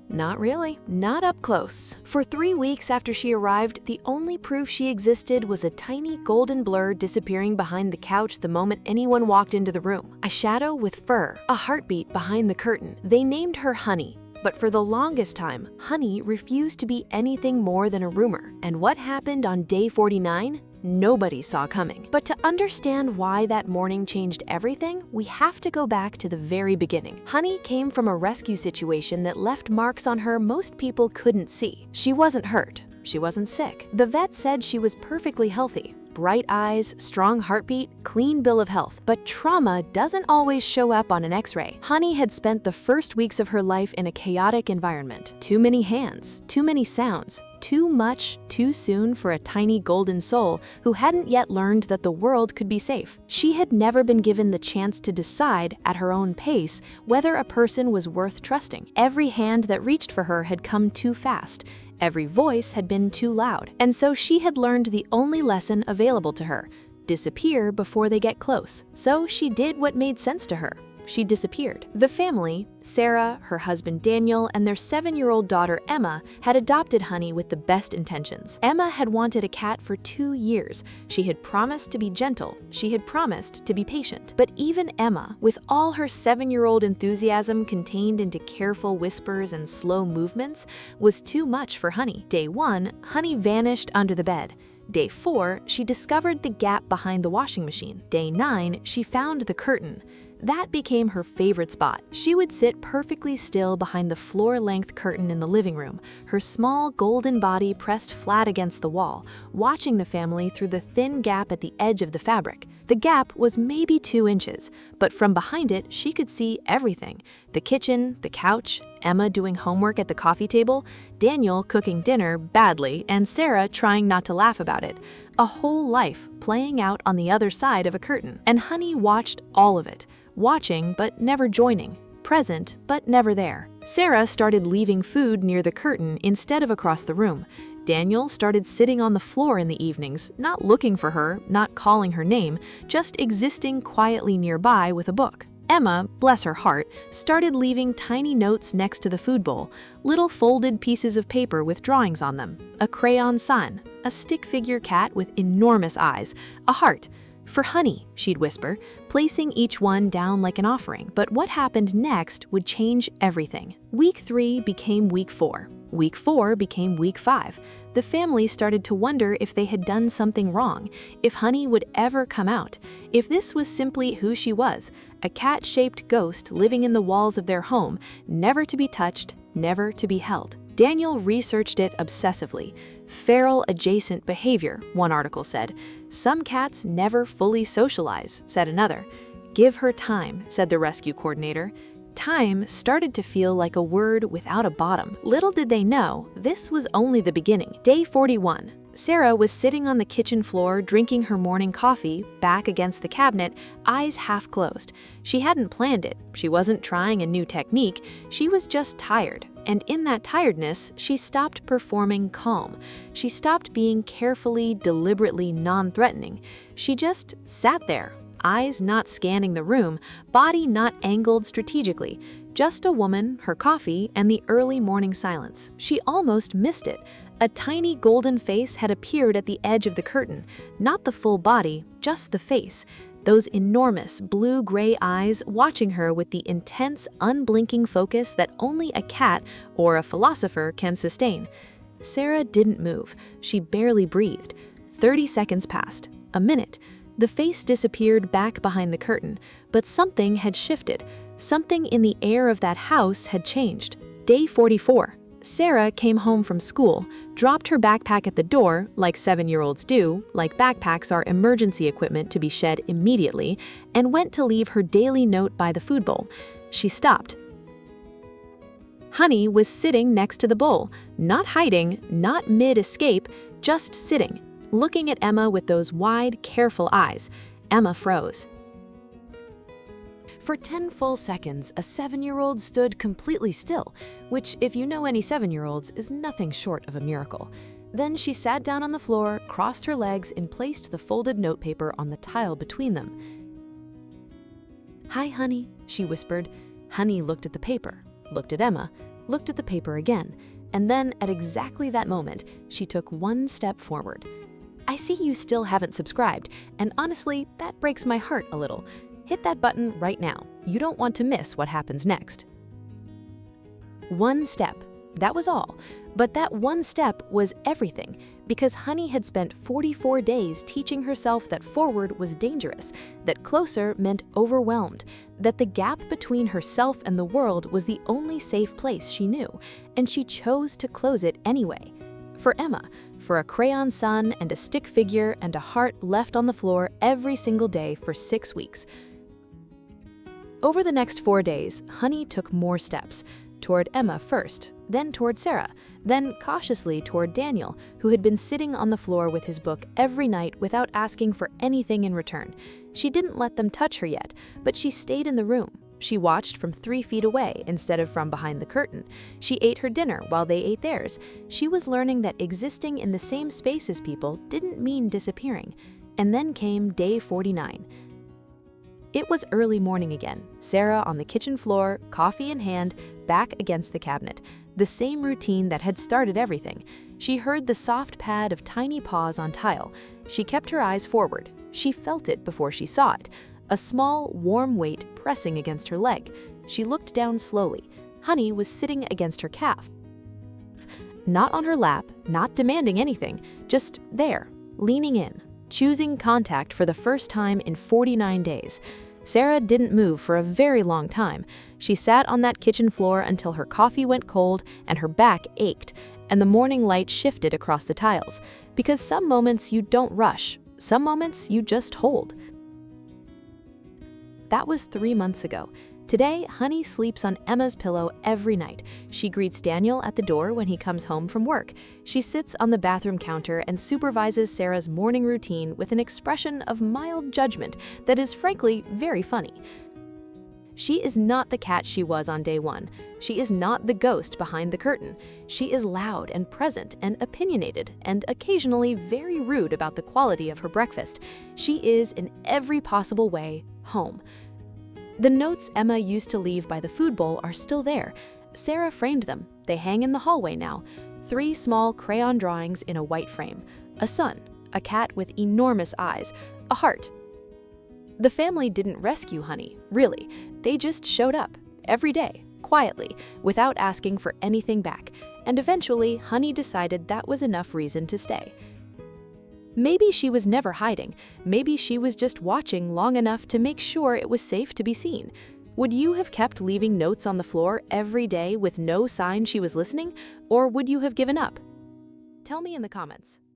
Not really. Not up close. For 3 weeks after she arrived, the only proof she existed was a tiny golden blur disappearing behind the couch the moment anyone walked into the room. A shadow with fur, a heartbeat behind the curtain. They named her Honey. But for the longest time, Honey refused to be anything more than a rumor. And what happened on day 49? Nobody saw coming. But to understand why that morning changed everything, we have to go back to the very beginning. Honey came from a rescue situation that left marks on her most people couldn't see. She wasn't hurt. She wasn't sick. The vet said she was perfectly healthy. Bright eyes, strong heartbeat, clean bill of health. But trauma doesn't always show up on an X-ray. Honey had spent the first weeks of her life in a chaotic environment. Too many hands, too many sounds, too much, too soon for a tiny golden soul who hadn't yet learned that the world could be safe. She had never been given the chance to decide, at her own pace, whether a person was worth trusting. Every hand that reached for her had come too fast. Every voice had been too loud. And so she had learned the only lesson available to her: disappear before they get close. So she did what made sense to her. She disappeared. The family, Sarah, her husband Daniel, and their 7-year-old daughter Emma, had adopted Honey with the best intentions. Emma had wanted a cat for 2 years. She had promised to be gentle. She had promised to be patient. But even Emma, with all her 7-year-old enthusiasm contained into careful whispers and slow movements, was too much for Honey. Day 1, Honey vanished under the bed. Day 4, she discovered the gap behind the washing machine. Day 9, she found the curtain. That became her favorite spot. She would sit perfectly still behind the floor-length curtain in the living room, her small golden body pressed flat against the wall, watching the family through the thin gap at the edge of the fabric. The gap was maybe 2 inches, but from behind it, she could see everything: the kitchen, the couch, Emma doing homework at the coffee table, Daniel cooking dinner badly, and Sarah trying not to laugh about it. A whole life playing out on the other side of a curtain. And Honey watched all of it. Watching but never joining, present but never there. Sarah started leaving food near the curtain instead of across the room. Daniel started sitting on the floor in the evenings, not looking for her, not calling her name, just existing quietly nearby with a book. Emma, bless her heart, started leaving tiny notes next to the food bowl, little folded pieces of paper with drawings on them, a crayon sun, a stick figure cat with enormous eyes, a heart. "For Honey," she'd whisper, placing each one down like an offering. But what happened next would change everything. Week 3 became week 4. Week 4 became week 5. The family started to wonder if they had done something wrong, if Honey would ever come out, if this was simply who she was, a cat-shaped ghost living in the walls of their home, never to be touched, never to be held. Daniel researched it obsessively. Feral adjacent behavior, one article said. Some cats never fully socialize, said another. Give her time, said the rescue coordinator. Time started to feel like a word without a bottom. Little did they know, this was only the beginning. Day 41. Sarah was sitting on the kitchen floor drinking her morning coffee, back against the cabinet, eyes half closed. She hadn't planned it. She wasn't trying a new technique. She was just tired. And in that tiredness, she stopped performing calm. She stopped being carefully, deliberately non-threatening. She just sat there, eyes not scanning the room, body not angled strategically. Just a woman, her coffee, and the early morning silence. She almost missed it. A tiny golden face had appeared at the edge of the curtain. Not the full body, just the face. Those enormous blue-gray eyes watching her with the intense, unblinking focus that only a cat or a philosopher can sustain. Sarah didn't move. She barely breathed. 30 seconds passed. A minute. The face disappeared back behind the curtain, but something had shifted. Something in the air of that house had changed. Day 44. Sarah came home from school, dropped her backpack at the door, like 7-year-olds do, like backpacks are emergency equipment to be shed immediately, and went to leave her daily note by the food bowl. She stopped. Honey was sitting next to the bowl, not hiding, not mid-escape, just sitting, looking at Emma with those wide, careful eyes. Emma froze. For 10 full seconds, a 7-year-old stood completely still, which, if you know any 7-year-olds, is nothing short of a miracle. Then she sat down on the floor, crossed her legs, and placed the folded notepaper on the tile between them. "Hi, Honey," she whispered. Honey looked at the paper, looked at Emma, looked at the paper again, and then at exactly that moment, she took one step forward. I see you still haven't subscribed, and honestly, that breaks my heart a little. Hit that button right now. You don't want to miss what happens next. One step. That was all. But that one step was everything, because Honey had spent 44 days teaching herself that forward was dangerous, that closer meant overwhelmed, that the gap between herself and the world was the only safe place she knew, and she chose to close it anyway. For Emma, for a crayon sun and a stick figure and a heart left on the floor every single day for 6 weeks. Over the next 4 days, Honey took more steps. Toward Emma first, then toward Sarah, then cautiously toward Daniel, who had been sitting on the floor with his book every night without asking for anything in return. She didn't let them touch her yet, but she stayed in the room. She watched from 3 feet away instead of from behind the curtain. She ate her dinner while they ate theirs. She was learning that existing in the same space as people didn't mean disappearing. And then came day 49. It was early morning again, Sarah on the kitchen floor, coffee in hand, back against the cabinet, the same routine that had started everything. She heard the soft pad of tiny paws on tile. She kept her eyes forward. She felt it before she saw it, a small, warm weight pressing against her leg. She looked down slowly. Honey was sitting against her calf. Not on her lap, not demanding anything, just there, leaning in, choosing contact for the first time in 49 days. Sarah didn't move for a very long time. She sat on that kitchen floor until her coffee went cold and her back ached, and the morning light shifted across the tiles. Because some moments you don't rush, some moments you just hold. That was 3 months ago. Today, Honey sleeps on Emma's pillow every night. She greets Daniel at the door when he comes home from work. She sits on the bathroom counter and supervises Sarah's morning routine with an expression of mild judgment that is frankly very funny. She is not the cat she was on day 1. She is not the ghost behind the curtain. She is loud and present and opinionated and occasionally very rude about the quality of her breakfast. She is, in every possible way, home. The notes Emma used to leave by the food bowl are still there. Sarah framed them. They hang in the hallway now. 3 small crayon drawings in a white frame. A sun, a cat with enormous eyes, a heart. The family didn't rescue Honey, really. They just showed up, every day, quietly, without asking for anything back. And eventually, Honey decided that was enough reason to stay. Maybe she was never hiding. Maybe she was just watching long enough to make sure it was safe to be seen. Would you have kept leaving notes on the floor every day with no sign she was listening, or would you have given up? Tell me in the comments.